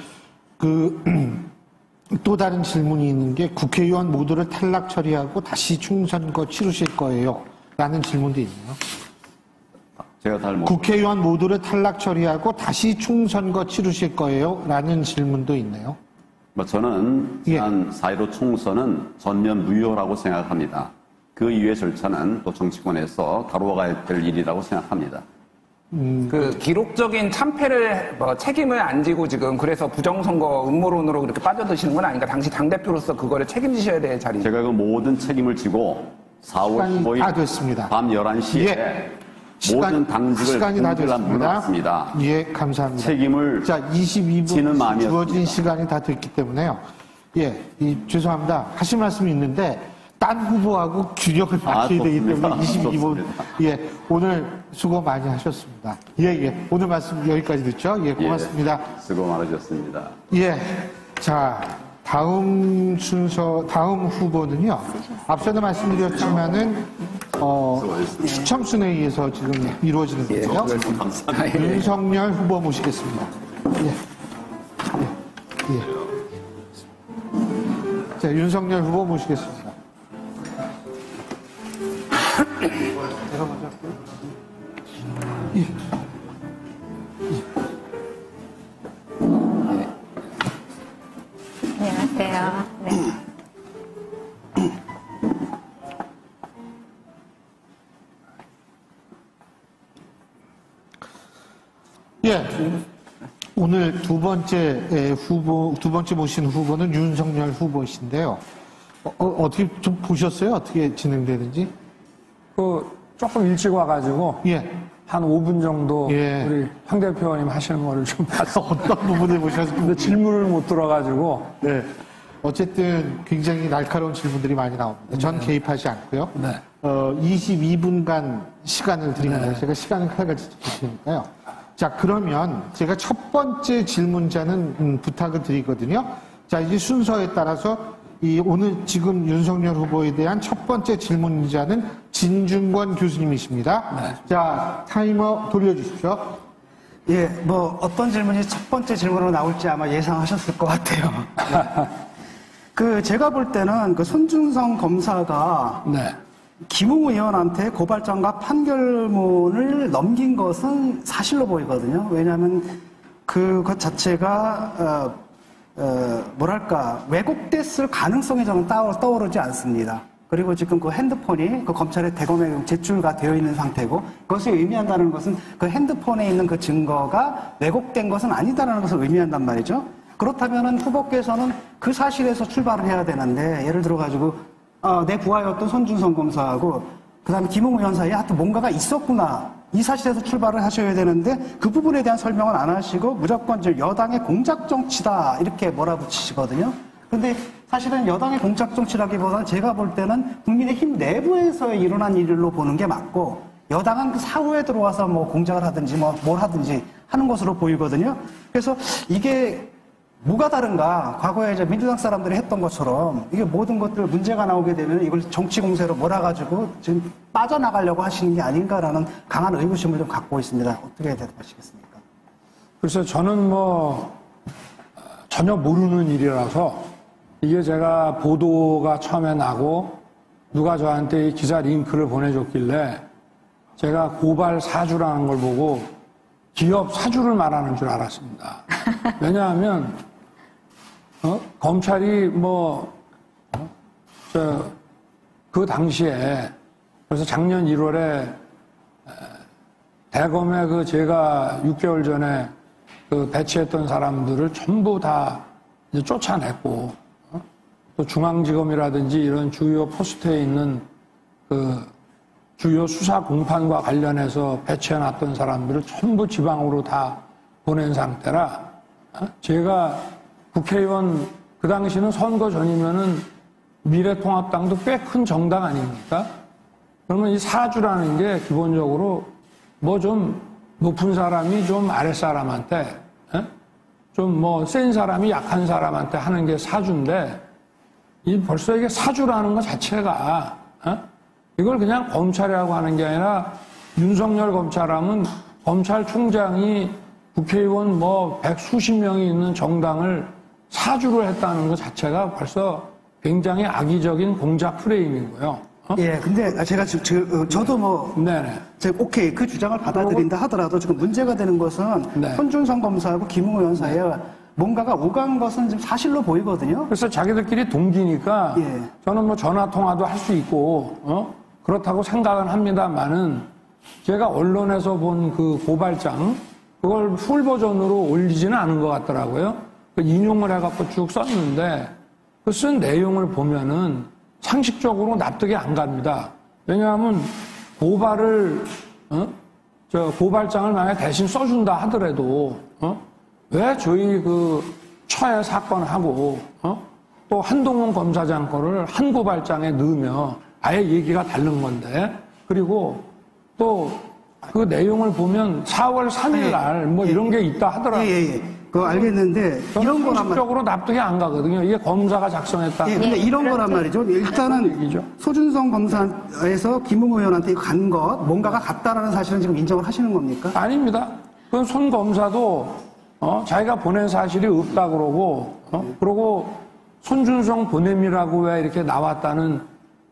또 다른 질문이 있는 게 국회의원 모두를 탈락 처리하고 다시 총선거 치르실 거예요? 라는 질문도 있네요. 제가 잘 국회의원 모두를 탈락 처리하고 다시 총선거 치르실 거예요? 라는 질문도 있네요. 저는 예. 지난 4.15 총선은 전면 무효라고 생각합니다. 그 이후의 절차는 또 정치권에서 다루어가야 될 일이라고 생각합니다. 그 기록적인 참패를 책임을 안 지고 지금 그래서 부정선거 음모론으로 그렇게 빠져드시는 건 아닌가? 당시 당대표로서 그거를 책임지셔야 될 자리죠. 제가 그 모든 책임을 지고 4월 시간이 다 15일 됐습니다. 밤 11시에 예. 모든 당직을 시간이 다 공개가 됐습니다. 물러났습니다. 예, 감사합니다. 책임을 자, 22분 지는 마음이었습니다. 주어진 시간이 다 됐기 때문에요. 예, 죄송합니다. 하실 말씀이 있는데 딴 후보하고 균형을 맞춰야 되기 좋습니다. 때문에 22분. 좋습니다. 예, 오늘 수고 많이 하셨습니다. 예. 오늘 말씀 여기까지 듣죠? 예, 고맙습니다. 예, 수고 많으셨습니다. 예. 자, 다음 후보는요. 앞서도 말씀드렸지만은, 추첨순에 의해서 지금 이루어지는 거고요. 감사합니다. 윤석열 후보 모시겠습니다. 예. 자, 윤석열 후보 모시겠습니다. 내가 먼저 할게요. 예. 안녕하세요. 네. 예. 오늘 두 번째 모신 후보는 윤석열 후보이신데요. 어떻게 좀 보셨어요? 어떻게 진행되는지? 조금 일찍 와가지고 예. 한 5분 정도 예. 우리 황 대표님 하시는 거를 좀 봤어. 어떤 부분을 보셨습니까? 근데 질문을 못 들어가지고 네. 어쨌든 굉장히 날카로운 질문들이 많이 나옵니다. 전 개입하지 않고요. 네. 22분간 시간을 드립니다. 제가 시간을 칼같이 지키니까요. 자, 그러면 제가 첫 번째 질문자는 부탁을 드리거든요. 자, 이제 순서에 따라서 오늘 지금 윤석열 후보에 대한 첫 번째 질문자는 진중권 교수님이십니다. 자, 타이머 돌려주십시오. 예, 어떤 질문이 첫 번째 질문으로 나올지 아마 예상하셨을 것 같아요. 제가 볼 때는 손준성 검사가 네. 김웅 의원한테 고발장과 판결문을 넘긴 것은 사실로 보이거든요. 왜냐하면 그것 자체가 왜곡됐을 가능성이 저는 떠오르지 않습니다. 그리고 지금 그 핸드폰이 그 검찰의 대검에 제출가 되어 있는 상태고 그것이 의미한다는 것은 그 핸드폰에 있는 그 증거가 왜곡된 것은 아니다라는 것을 의미한단 말이죠. 그렇다면은 후보께서는 그 사실에서 출발을 해야 되는데 예를 들어가지고 내 부하였던 손준성 검사하고 그다음에 김웅 의원 사이에 하여튼 뭔가가 있었구나. 이 사실에서 출발을 하셔야 되는데 그 부분에 대한 설명은 안 하시고 무조건 여당의 공작 정치다 이렇게 몰아붙이시거든요. 그런데 사실은 여당의 공작 정치라기보다는 제가 볼 때는 국민의힘 내부에서 일어난 일로 보는 게 맞고 여당은 그 사후에 들어와서 뭐 공작을 하든지 뭐 뭘 하든지 하는 것으로 보이거든요. 그래서 이게 뭐가 다른가? 과거에 이제 민주당 사람들이 했던 것처럼 이게 모든 것들 문제가 나오게 되면 이걸 정치 공세로 몰아가지고 지금 빠져나가려고 하시는 게 아닌가라는 강한 의구심을 좀 갖고 있습니다. 어떻게 대답하시겠습니까? 글쎄 저는 전혀 모르는 일이라서 이게 제가 보도가 처음에 나고 누가 저한테 이 기사 링크를 보내줬길래 제가 고발 사주라는 걸 보고 기업 사주를 말하는 줄 알았습니다. 왜냐하면 검찰이 그 당시에 그래서 작년 1월에 대검에 제가 6개월 전에 배치했던 사람들을 전부 다 이제 쫓아냈고 또 중앙지검이라든지 이런 주요 포스트에 있는 주요 수사 공판과 관련해서 배치해놨던 사람들을 전부 지방으로 다 보낸 상태라 제가 국회의원 그 당시는 선거 전이면은 미래통합당도 꽤 큰 정당 아닙니까? 그러면 이 사주라는 게 기본적으로 좀 높은 사람이 좀 아랫사람한테 좀 센 사람이 약한 사람한테 하는 게 사주인데 벌써 이게 사주라는 것 자체가 이걸 그냥 검찰이라고 하는 게 아니라 윤석열 검찰하면 검찰총장이 국회의원 백수십 명이 있는 정당을 사주를 했다는 것 자체가 벌써 굉장히 악의적인 공작 프레임이고요. 예, 근데 제가 저도 네네. 오케이, 그 주장을 받아들인다 하더라도 지금 문제가 되는 것은 네. 손준성 검사하고 김웅 의원 사이에 뭔가가 오간 것은 지금 사실로 보이거든요. 그래서 자기들끼리 동기니까 예. 저는 전화 통화도 할 수 있고 그렇다고 생각은 합니다만은 제가 언론에서 본 그 고발장 그걸 풀 버전으로 올리지는 않은 것 같더라고요. 인용을 해갖고 쭉 썼는데 그 쓴 내용을 보면은 상식적으로 납득이 안 갑니다. 왜냐하면 고발을 고발장을 만약 대신 써준다 하더라도 왜 저희 처해 사건하고 또 한동훈 검사장 거를 한 고발장에 넣으며 아예 얘기가 다른 건데 그리고 또 그 내용을 보면 4월 3일 날 이런 게 있다 하더라고요. 예. 그거 알겠는데 이런 거란 상식적으로 납득이 안 가거든요. 이게 검사가 작성했다. 예, 근데 이런 거란 말이죠. 일단은 얘기죠. 소준성 검사에서 김웅 의원한테 간 것 뭔가가 같다라는 사실은 지금 인정을 하시는 겁니까? 아닙니다. 그건 손 검사도 자기가 보낸 사실이 없다 그러고 그러고 손준성 보냄이라고 왜 이렇게 나왔다는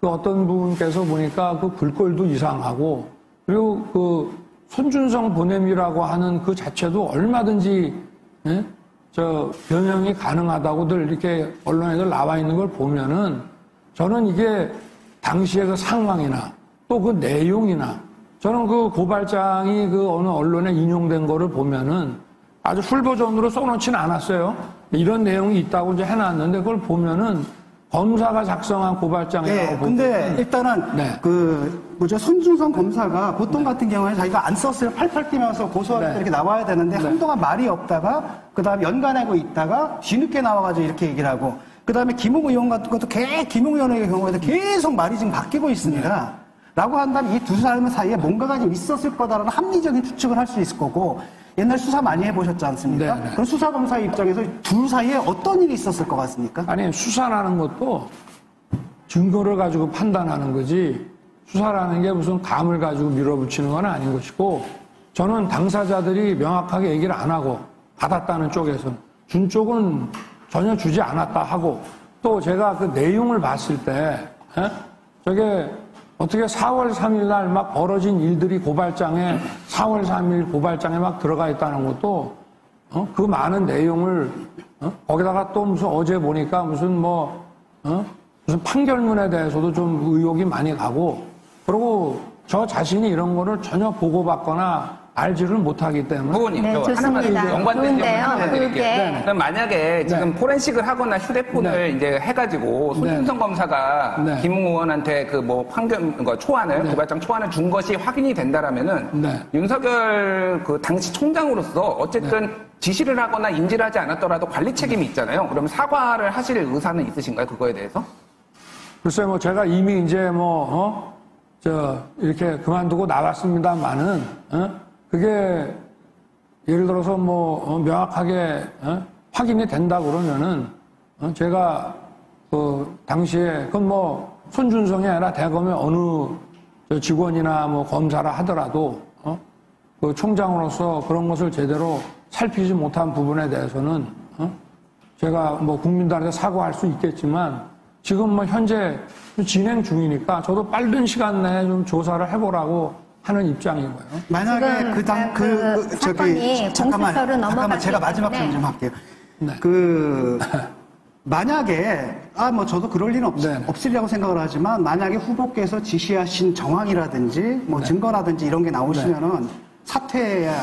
그 어떤 분께서 보니까 그 글꼴도 이상하고 그리고 그 손준성 보냄이라고 하는 그 자체도 얼마든지 변형이 가능하다고들 이렇게 언론에들 나와 있는 걸 보면은 저는 이게 당시의 그 상황이나 또 그 내용이나 저는 그 고발장이 어느 언론에 인용된 거를 보면은 아주 풀 버전으로 써놓지는 않았어요. 이런 내용이 있다고 이제 해놨는데 그걸 보면은 검사가 작성한 고발장이라고 보고. 근데 일단은 손준성 검사가 보통 같은 경우에 자기가 안 썼어요. 팔팔 뛰면서 고소할 때 이렇게 나와야 되는데 한동안 말이 없다가 그다음에 연간하고 있다가 뒤늦게 나와가지고 이렇게 얘기를 하고 그다음에 김웅 의원 같은 것도 김웅 의원의 경우에도 계속 말이 지금 바뀌고 있습니다. 라고 한다면 이 두 사람 사이에 뭔가가 좀 있었을 거다라는 합리적인 추측을 할 수 있을 거고 옛날 수사 많이 해보셨지 않습니까? 네. 그럼 수사검사 입장에서 둘 사이에 어떤 일이 있었을 것 같습니까? 아니 수사라는 것도 증거를 가지고 판단하는 거지 수사라는 게 무슨 감을 가지고 밀어붙이는 건 아닌 것이고 저는 당사자들이 명확하게 얘기를 안 하고 받았다는 쪽에서는 준 쪽은 전혀 주지 않았다 하고 또 제가 그 내용을 봤을 때 저게 어떻게 4월 3일 날 막 벌어진 일들이 고발장에 4월 3일 고발장에 막 들어가 있다는 것도 그 많은 내용을 거기다가 또 무슨 어제 보니까 무슨 무슨 판결문에 대해서도 좀 의혹이 많이 가고, 그리고 저 자신이 이런 거를 전혀 보고받거나 알지를 못하기 때문에. 후보님, 네, 저 하나만 좋습니다. 연관된 질문 좋은데요. 하나만 드릴게요. 그게 그럼 만약에 지금 네. 포렌식을 하거나 휴대폰을 네. 이제 해가지고 손준성 검사가 네. 김 의원한테 그 뭐 판결, 초안을, 네. 고발장 초안을 준 것이 확인이 된다라면은 네. 윤석열 그 당시 총장으로서 어쨌든 지시를 하거나 인지를 하지 않았더라도 관리 책임이 있잖아요. 그러면 사과를 하실 의사는 있으신가요? 그거에 대해서? 글쎄, 뭐, 제가 이미 이제 이렇게 그만두고 나갔습니다만은, 그게, 예를 들어서 명확하게, 확인이 된다 그러면은, 제가, 당시에, 그건 손준성이 아니라 대검의 어느 직원이나 검사라 하더라도, 그 총장으로서 그런 것을 제대로 살피지 못한 부분에 대해서는, 제가 국민들한테 사과할 수 있겠지만, 지금 현재 진행 중이니까 저도 빠른 시간 내에 좀 조사를 해보라고 하는 입장이고요. 만약에 지금 사건이 공수처로 넘어갔기 제가 마지막 때문에. 질문 좀 할게요. 네. 만약에 저도 그럴 리는 네. 없으리라고 생각을 하지만 만약에 후보께서 지시하신 정황이라든지 증거라든지 이런 게 나오시면은 사퇴해야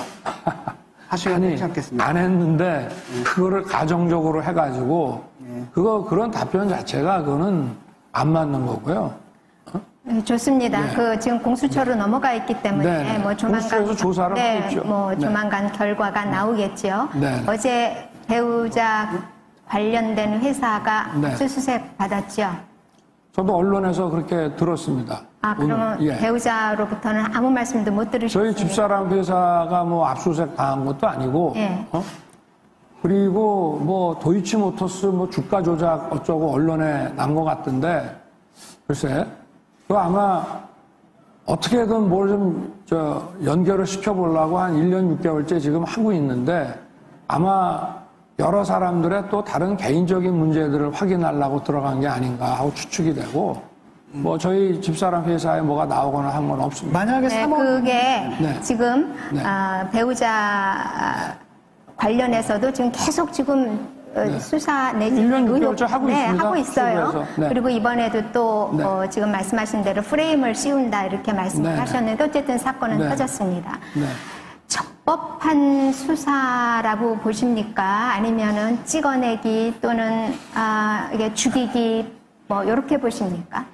하셔야 되지 않겠습니까? 안 했는데 그거를 가정적으로 해가지고 그런 답변 자체가 그거는 안 맞는 거고요. 네, 좋습니다. 네. 지금 공수처로 넘어가 있기 때문에 네. 조만간 공수처에서 조사를 하겠죠. 네. 조만간 결과가 나오겠죠. 네. 어제 배우자 관련된 회사가 네. 압수수색 받았죠. 저도 언론에서 그렇게 들었습니다. 그러면 오늘, 예. 배우자로부터는 아무 말씀도 못 들으셨어요. 저희 집사람 회사가 압수수색 당한 것도 아니고, 예. 그리고 도이치모터스 주가 조작 어쩌고 언론에 난 것 같던데, 글쎄, 그거 아마 어떻게든 뭘 연결을 시켜보려고 한 1년 6개월째 지금 하고 있는데, 아마 여러 사람들의 또 다른 개인적인 문제들을 확인하려고 들어간 게 아닌가 하고 추측이 되고, 저희 집사람 회사에 뭐가 나오거나 한 건 없습니다. 만약에 네, 3월 그게 네. 지금 네. 배우자 관련해서도 지금 계속 지금 수사 내지 1년 6개월째 의혹 하고 있습니다. 하고 있어요. 수사에서. 네. 그리고 이번에도 또 네. 지금 말씀하신 대로 프레임을 씌운다 이렇게 말씀을 네. 하셨는데 어쨌든 사건은 네. 터졌습니다. 네. 적법한 수사라고 보십니까? 아니면은 찍어내기 또는 이게 죽이기 이렇게 보십니까?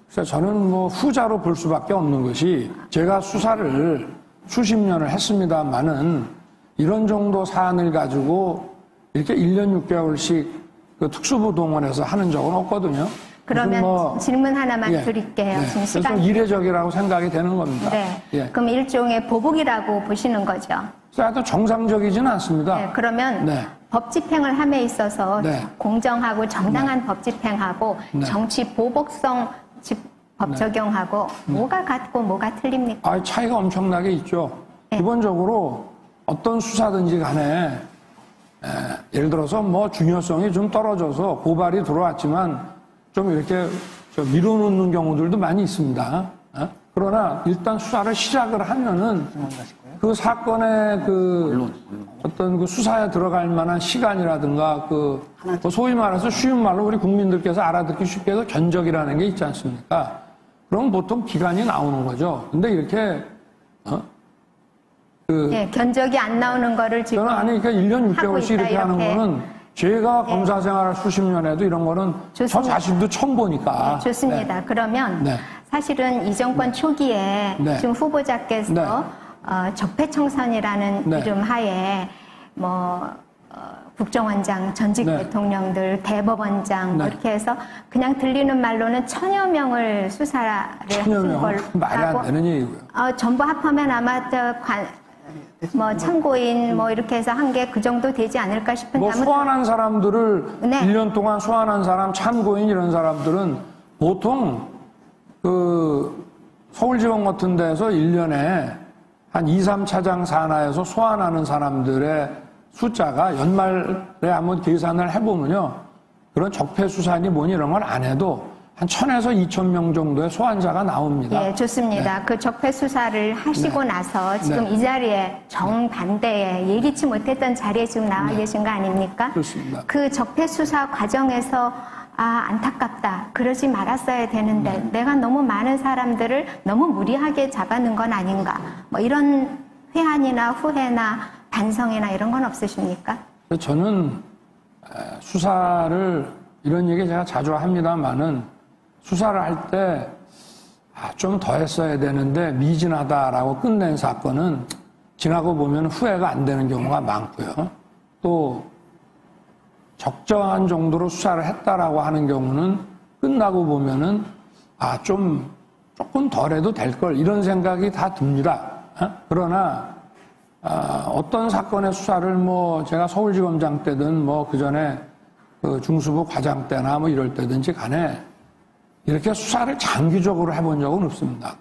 그래서 저는 후자로 볼 수밖에 없는 것이 제가 수사를 수십 년을 했습니다만은 이런 정도 사안을 가지고 이렇게 1년 6개월씩 그 특수부 동원해서 하는 적은 없거든요. 그러면 질문 하나만 예. 드릴게요. 예. 지금 그래서 시간이. 이례적이라고 생각이 되는 겁니다. 네. 예. 그럼 일종의 보복이라고 보시는 거죠. 하여튼 정상적이지는 않습니다. 네. 그러면 네. 법 집행을 함에 있어서 네. 공정하고 정당한 법 집행하고 네. 정치 보복성 법 적용하고 뭐가 같고 뭐가 틀립니까? 차이가 엄청나게 있죠. 네. 기본적으로 어떤 수사든지 간에 예를 들어서 중요성이 좀 떨어져서 고발이 들어왔지만 좀 이렇게 밀어놓는 경우들도 많이 있습니다. 그러나 일단 수사를 시작을 하면은 그 사건의 어떤 그 수사에 들어갈 만한 시간이라든가 소위 말해서 쉬운 말로 우리 국민들께서 알아듣기 쉽게 해서 견적이라는 게 있지 않습니까? 그럼 보통 기간이 나오는 거죠. 근데 이렇게 예, 견적이 안 나오는 거를 지금 저는 그러니까 1년 6개월씩 이렇게 하는 거는 제가 검사 생활을 수십 년 해도 이런 거는 좋습니다. 저 자신도 처음 보니까. 네, 좋습니다. 그러면 네. 사실은 이 정권 초기에 네. 지금 후보자께서 네. 적폐청산이라는 네. 이름 하에 국정원장, 전직 네. 대통령들, 대법원장 네. 이렇게 해서 그냥 들리는 말로는 1000여 명을 수사를 천여 하신 명 걸로 말이 안 되는 얘기고요. 전부 합하면 아마 참고인 이렇게 해서 한 게 그 정도 되지 않을까 싶은데 아무튼 소환한 사람들을 네. 1년 동안 소환한 사람, 참고인 이런 사람들은 보통 서울지검 같은 데서 1년에 한 2, 3차장 산하에서 소환하는 사람들의 숫자가 연말에 한번 계산을 해보면요. 그런 적폐수사니 뭐니 이런 걸 안 해도 한 1000에서 2000명 정도의 소환자가 나옵니다. 예, 좋습니다. 그 적폐 수사를 하시고 나서 지금 네. 이 자리에 정반대에 예기치 못했던 자리에 지금 나와 계신 거 아닙니까? 그렇습니다. 그 적폐 수사 과정에서 안타깝다. 그러지 말았어야 되는데 내가 너무 많은 사람들을 너무 무리하게 잡아놓은 건 아닌가. 뭐 이런 회한이나 후회나 반성이나 이런 건 없으십니까? 저는 수사를 이런 얘기 제가 자주 합니다만은 수사를 할 때 좀 더 했어야 되는데 미진하다라고 끝낸 사건은 지나고 보면 후회가 안 되는 경우가 많고요. 또 적정한 정도로 수사를 했다라고 하는 경우는 끝나고 보면은 조금 덜 해도 될 걸 이런 생각이 다 듭니다. 그러나 어떤 사건의 수사를 뭐 제가 서울지검장 때든 뭐 그 전에 그 중수부 과장 때나 뭐 이럴 때든지 간에 이렇게 수사를 장기적으로 해본 적은 없습니다.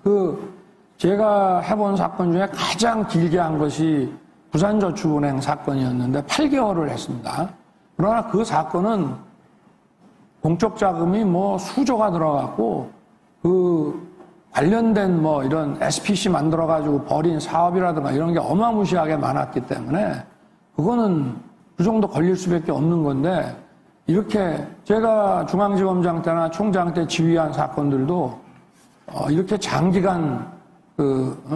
제가 해본 사건 중에 가장 길게 한 것이 부산저축은행 사건이었는데 8개월을 했습니다. 그러나 그 사건은 공적 자금이 뭐 수조가 들어갔고 관련된 뭐 이런 SPC 만들어가지고 벌인 사업이라든가 이런 게 어마무시하게 많았기 때문에 그거는 그 정도 걸릴 수밖에 없는 건데 이렇게 제가 중앙지검장 때나 총장 때 지휘한 사건들도 이렇게 장기간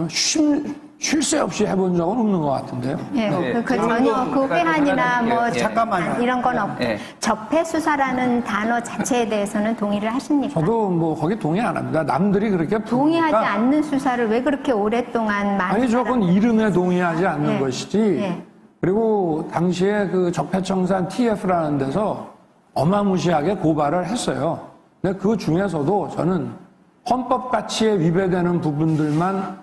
쉴 새 없이 해본 적은 없는 것 같은데요. 네, 전혀 그 회한이나 뭐 잠깐만요. 이런 건 없고 적폐 수사라는 단어 자체에 대해서는 동의를 하십니까? 저도 뭐 거기 동의 안 합니다. 남들이 그렇게 동의하지 부르니까. 않는 수사를 왜 그렇게 오랫동안 많은 아니 저건 이름에 동의하지 않는 것이지. 그리고 당시에 그 적폐청산 TF라는 데서 어마무시하게 고발을 했어요. 근데 그 중에서도 저는 헌법 가치에 위배되는 부분들만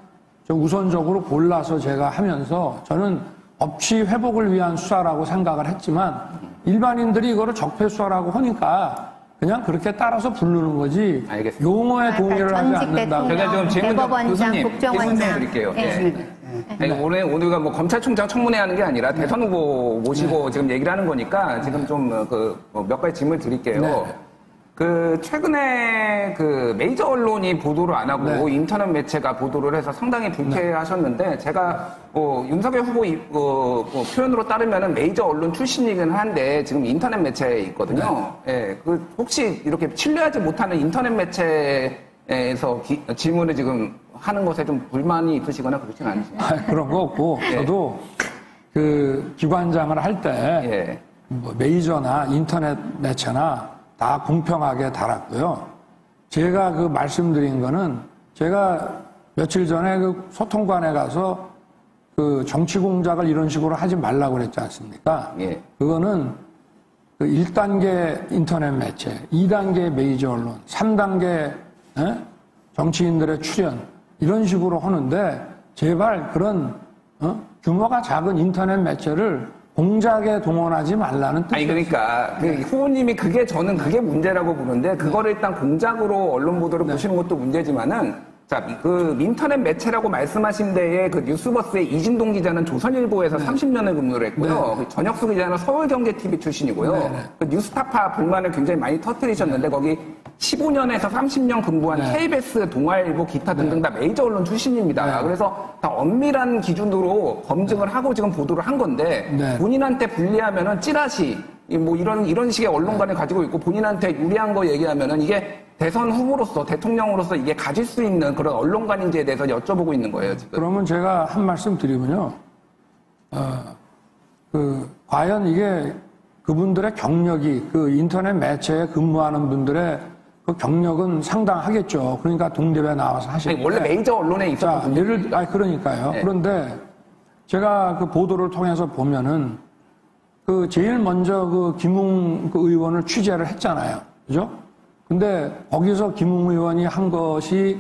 우선적으로 골라서 제가 하면서 저는 법치 회복을 위한 수사라고 생각을 했지만 일반인들이 이거를 적폐 수사라고 하니까 그냥 그렇게 따라서 부르는 거지. 알겠습니다. 용어에 동의를 하지 않는다고. 제가 지금 질문 대법원장, 교수님 국정원장 드릴게요. 네. 오늘가 뭐 검찰총장 청문회 하는 게 아니라 대선 후보 모시고 지금 얘기를 하는 거니까 지금 좀 몇 가지 질문을 드릴게요. 최근에 메이저 언론이 보도를 안 하고 인터넷 매체가 보도를 해서 상당히 불쾌하셨는데 제가 윤석열 후보 표현으로 따르면은 메이저 언론 출신이긴 한데 지금 인터넷 매체에 있거든요. 혹시 이렇게 신뢰하지 못하는 인터넷 매체에서 질문을 지금 하는 것에 좀 불만이 있으시거나 그렇진 않으신가요? 그런 거 없고 저도 기관장을 할 때 뭐 메이저나 인터넷 매체나 다 공평하게 달았고요. 제가 말씀드린 거는 제가 며칠 전에 소통관에 가서 정치 공작을 이런 식으로 하지 말라고 그랬지 않습니까? 그거는 1단계 인터넷 매체, 2단계 메이저 언론, 3단계 정치인들의 출연 이런 식으로 하는데 제발 그런 규모가 작은 인터넷 매체를 공작에 동원하지 말라는 뜻이에요. 아니 그러니까 후보님이 저는 그게 문제라고 보는데 그거를 일단 공작으로 언론 보도를 보시는 것도 문제지만은 인터넷 매체라고 말씀하신 데에 뉴스버스의 이진동 기자는 조선일보에서 30년을 근무를 했고요. 전혁수 기자는 서울경제TV 출신이고요. 뉴스타파 불만을 굉장히 많이 터뜨리셨는데 거기 15년에서 30년 근무한 KBS, 동아일보, 기타 등등 다 메이저 언론 출신입니다. 그래서 다 엄밀한 기준으로 검증을 하고 지금 보도를 한 건데 본인한테 불리하면은 찌라시 뭐 이런 식의 언론관을 가지고 있고 본인한테 유리한 거 얘기하면은 이게 대선 후보로서 대통령으로서 이게 가질 수 있는 그런 언론관인지에 대해서 여쭤보고 있는 거예요, 지금. 그러면 제가 한 말씀 드리면요. 과연 이게 그분들의 경력이 인터넷 매체에 근무하는 분들의 경력은 상당하겠죠. 그러니까 동대회 나와서 하시는. 원래 메이저 언론에 있었던 그러니까요. 그런데 제가 보도를 통해서 보면은 제일 먼저 김웅 의원을 취재를 했잖아요. 그죠? 근데 거기서 김웅 의원이 한 것이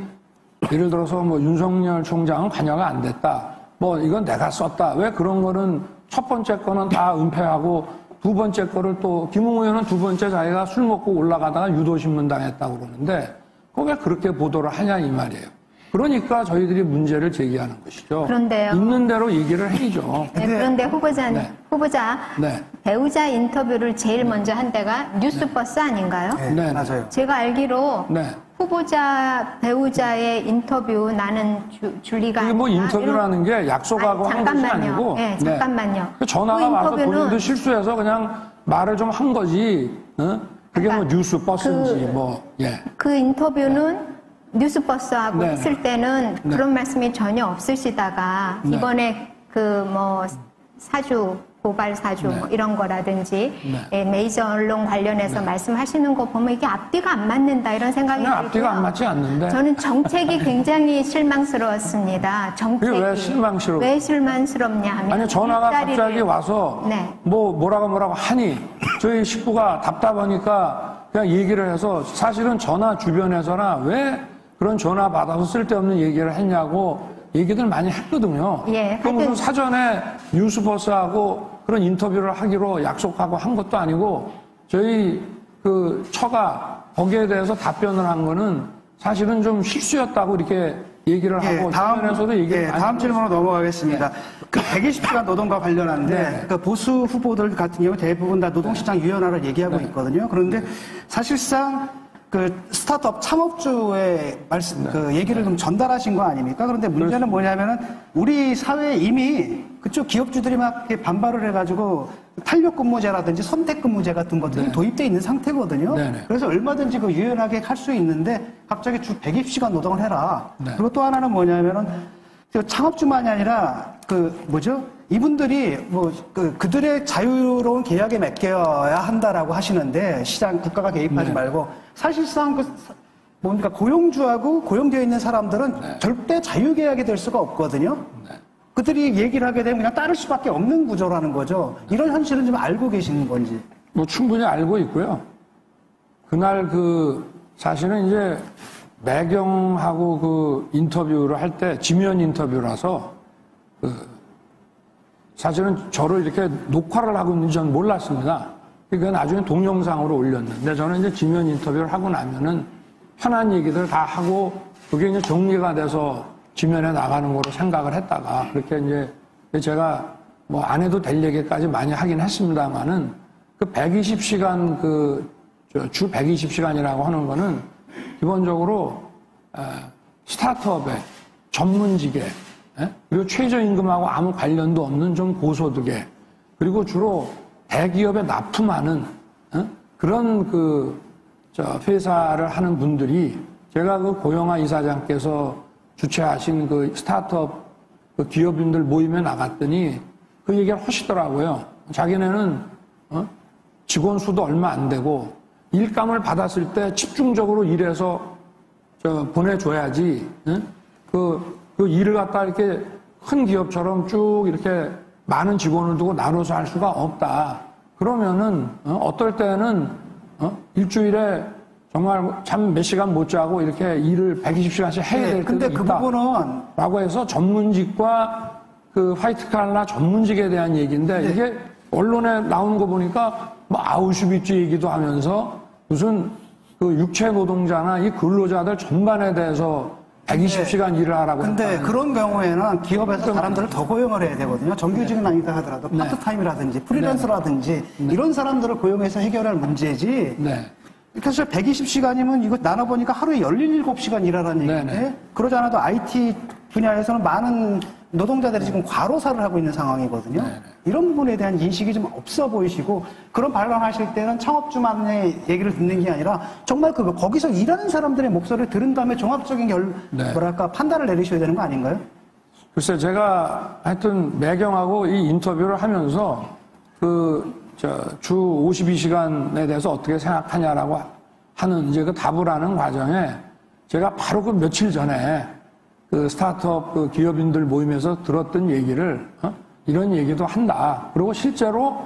예를 들어서 뭐 윤석열 총장은 관여가 안 됐다. 뭐 이건 내가 썼다. 왜 그런 거는 첫 번째 거는 다 은폐하고 두 번째 거를 또 김웅 의원은 두 번째 자기가 술 먹고 올라가다가 유도신문 당했다고 그러는데 왜 그렇게 보도를 하냐 이 말이에요. 그러니까 저희들이 문제를 제기하는 것이죠. 그런데요. 있는 대로 얘기를 해야죠. 그런데 후보자 배우자 인터뷰를 제일 먼저 한 데가 뉴스버스 아닌가요? 네, 맞아요. 제가 알기로 후보자 배우자의 인터뷰 나는 줄리가 이게 뭐 인터뷰라는 게 약속하고 한 것이 아니고 잠깐만요. 전화가 와서 본인도 실수해서 그냥 말을 좀 한 거지. 그게 뭐 그러니까 뉴스 버스인지 예. 그 인터뷰는 뉴스버스하고 네네. 했을 때는 네. 그런 말씀이 전혀 없으시다가 네. 이번에 그 뭐 사주 고발 사주 뭐 이런 거라든지 네. 예, 메이저 언론 관련해서 말씀하시는 거 보면 이게 앞뒤가 안 맞는다 이런 생각이 그냥 들고요. 앞뒤가 안 맞지 않는데. 저는 정책이 굉장히 실망스러웠습니다. 정책이 그게 왜 실망스러워? 왜 실망스럽냐 하면 아니 전화가 일자리를 갑자기 와서 네. 뭐라고 하니 저희 식구가 답답하니까 그냥 얘기를 해서 사실은 전화 주변에서나 왜 그런 전화 받아서 쓸데없는 얘기를 했냐고 얘기들 많이 했거든요. 예, 그 무슨 하여튼- 사전에 뉴스버스하고 그런 인터뷰를 하기로 약속하고 한 것도 아니고 저희 그 처가 거기에 대해서 답변을 한 거는 사실은 좀 실수였다고 이렇게 얘기를 하고 주변에서도 얘기를 많이 다음 하고 질문으로 넘어가겠습니다. 그 120시간 노동과 관련한데 네. 그 보수 후보들 같은 경우 대부분 다 노동시장 유연화를 얘기하고 있거든요. 그런데 사실상 그 스타트업 창업주의 말씀 그 얘기를 좀 전달하신 거 아닙니까? 그런데 문제는 뭐냐면은 우리 사회에 이미 그쪽 기업주들이 막 이렇게 반발을 해가지고 탄력근무제라든지 선택근무제 같은 것들이 도입돼 있는 상태거든요. 네네. 그래서 얼마든지 그 유연하게 할 수 있는데 갑자기 주 120시간 노동을 해라. 네. 그리고 또 하나는 뭐냐면은 그 창업주만이 아니라 이분들이 그들의 자유로운 계약에 맡겨야 한다라고 하시는데 시장 국가가 개입하지 네. 말고 사실상 고용주하고 고용되어 있는 사람들은 절대 자유계약이 될 수가 없거든요. 그들이 얘기를 하게 되면 그냥 따를 수밖에 없는 구조라는 거죠. 이런 현실은 좀 알고 계시는 건지. 뭐 충분히 알고 있고요. 그날 사실은 이제 매경하고 그 인터뷰를 할 때 지면 인터뷰라서 사실은 저를 이렇게 녹화를 하고 있는지 저는 몰랐습니다. 그러니까 나중에 동영상으로 올렸는데 저는 이제 지면 인터뷰를 하고 나면은 편한 얘기들 다 하고 그게 이제 정리가 돼서 지면에 나가는 거로 생각을 했다가 그렇게 이제 제가 뭐 안 해도 될 얘기까지 많이 하긴 했습니다만은 그 120시간 주 120시간이라고 하는 거는 기본적으로 스타트업의 전문직에 그리고 최저임금하고 아무 관련도 없는 좀 고소득에 그리고 주로 대기업에 납품하는 그런 회사를 하는 분들이 제가 그 고영하 이사장께서 주최하신 그 스타트업 그 기업인들 모임에 나갔더니 그 얘기를 하시더라고요. 자기네는 직원 수도 얼마 안 되고 일감을 받았을 때 집중적으로 일해서 보내줘야지 그 일을 갖다 이렇게 큰 기업처럼 쭉 이렇게 많은 직원을 두고 나눠서 할 수가 없다. 그러면은 어떨 때는 일주일에 정말 잠 몇 시간 못 자고 이렇게 일을 120시간씩 해야 될 때도 근데 그 있다. 부분은 라고 해서 전문직과 그 화이트칼라 전문직에 대한 얘기인데 이게 언론에 나오는 거 보니까 뭐 아우슈비츠 얘기도 하면서 무슨 그 육체 노동자나 이 근로자들 전반에 대해서 120시간 일을 하라고 근데 했다는. 그런 경우에는 기업에서 사람들을 더 고용을 해야 되거든요. 정규직은 아니다 하더라도 파트타임이라든지 프리랜서라든지 이런 사람들을 고용해서 해결할 문제지. 네. 그래서 120시간이면 이거 나눠보니까 하루에 17시간 일하라는 얘기인데 네네. 그러지 않아도 IT 분야에서는 많은 노동자들이 지금 과로사를 하고 있는 상황이거든요. 이런 부분에 대한 인식이 좀 없어 보이시고 그런 발언하실 때는 창업주만의 얘기를 듣는 게 아니라 정말 거기서 일하는 사람들의 목소리를 들은 다음에 종합적인 판단을 내리셔야 되는 거 아닌가요? 글쎄 제가 하여튼 매경하고 이 인터뷰를 하면서 주 52시간에 대해서 어떻게 생각하냐라고 하는 이제 그 답을 하는 과정에 제가 바로 그 며칠 전에 그 스타트업 그 기업인들 모임에서 들었던 얘기를 이런 얘기도 한다. 그리고 실제로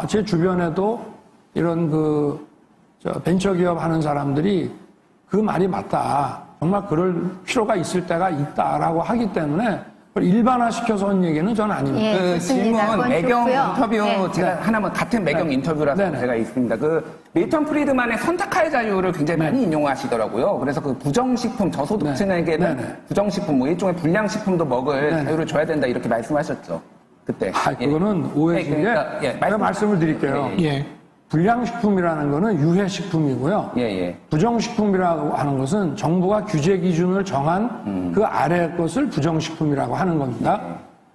제 주변에도 이런 벤처기업 하는 사람들이 그 말이 맞다. 정말 그럴 필요가 있을 때가 있다라고 하기 때문에 일반화시켜서 한 얘기는 전 아닙니다. 예, 그 좋습니다. 질문 그건 매경 좋고요. 인터뷰 네. 제가 하나만 같은 매경 인터뷰라서 네네. 제가 있습니다. 그 밀턴 프리드만의 선택할 자유를 굉장히 많이 인용하시더라고요. 그래서 그 부정식품 저소득층에게는 네네. 부정식품 뭐 일종의 불량식품도 먹을 네네. 자유를 줘야 된다 이렇게 말씀하셨죠. 그때. 그거는 오해신 게 제가 말씀을 드릴게요. 예. 불량식품이라는 거는 유해식품이고요. 예. 부정식품이라고 하는 것은 정부가 규제 기준을 정한 그 아래 것을 부정식품이라고 하는 겁니다.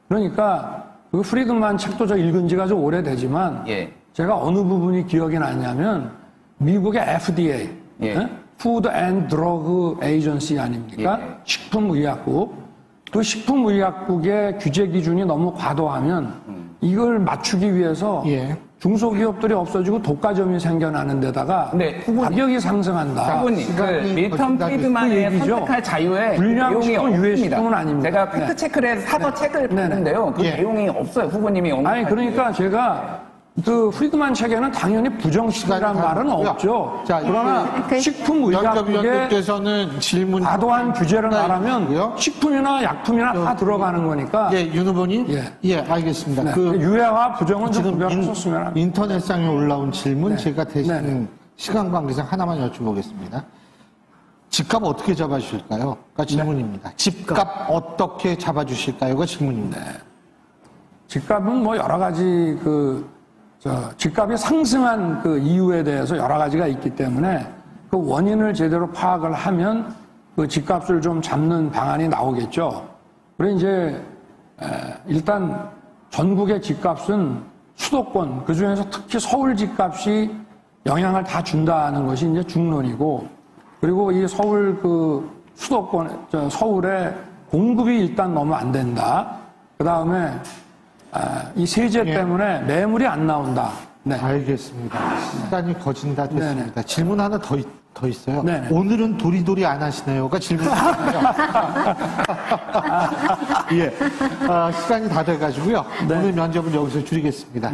그러니까 그 프리드만 책도 저 읽은 지가 좀 오래되지만 예. 제가 어느 부분이 기억이 나냐면 미국의 FDA, 예. Food and Drug Agency 아닙니까? 예. 식품의약국. 그 식품의약국의 규제 기준이 너무 과도하면 이걸 맞추기 위해서 예. 중소기업들이 없어지고 독과점이 생겨나는 데다가 네, 후보님. 가격이 상승한다. 후보님, 그 시간이 밀턴 거친다고 프리드만의 그 얘기죠. 선택할 자유에 불량식품, 내용이 유해식품은 없습니다. 아닙니다. 제가 네. 팩트체크를 해서 사서 책을 네네. 봤는데요. 그 예. 내용이 없어요. 후보님이 아니, 그러니까 제가 그 프리드만 책에는 당연히 부정식품이라는 시간이 다 말은 됐고요. 없죠. 자, 그러나 그- 식품의약국의 연접위원님께서는 질문 과도한 규제를 있고요. 말하면 식품이나 약품이나 다 들어가는 거니까 예, 윤 후보님. 예. 예, 알겠습니다. 네. 그 유해와 부정은 좀 지금 구별했었으면 합니다. 인터넷상에 올라온 질문 네. 제가 대신 네. 시간 관계상 하나만 여쭤보겠습니다. 집값 어떻게 잡아주실까요? 가 질문입니다. 집값 어떻게 잡아주실까요?가 질문입니다. 집값은 뭐 여러 가지 집값이 상승한 그 이유에 대해서 여러 가지가 있기 때문에 그 원인을 제대로 파악을 하면 그 집값을 좀 잡는 방안이 나오겠죠. 그래 이제 일단 전국의 집값은 수도권 그 중에서 특히 서울 집값이 영향을 다 준다는 것이 이제 중론이고 그리고 이 서울 그 수도권 서울에 공급이 일단 너무 안 된다. 그 다음에 이 세제 때문에 매물이 안 나온다. 네. 알겠습니다. 시간이 거진다 됐습니다. 네네. 질문 하나 더 있어요. 네네. 오늘은 도리도리 안 하시네요가 질문이에요. 예. 시간이 다 돼가지고요. 네. 오늘 면접은 여기서 줄이겠습니다.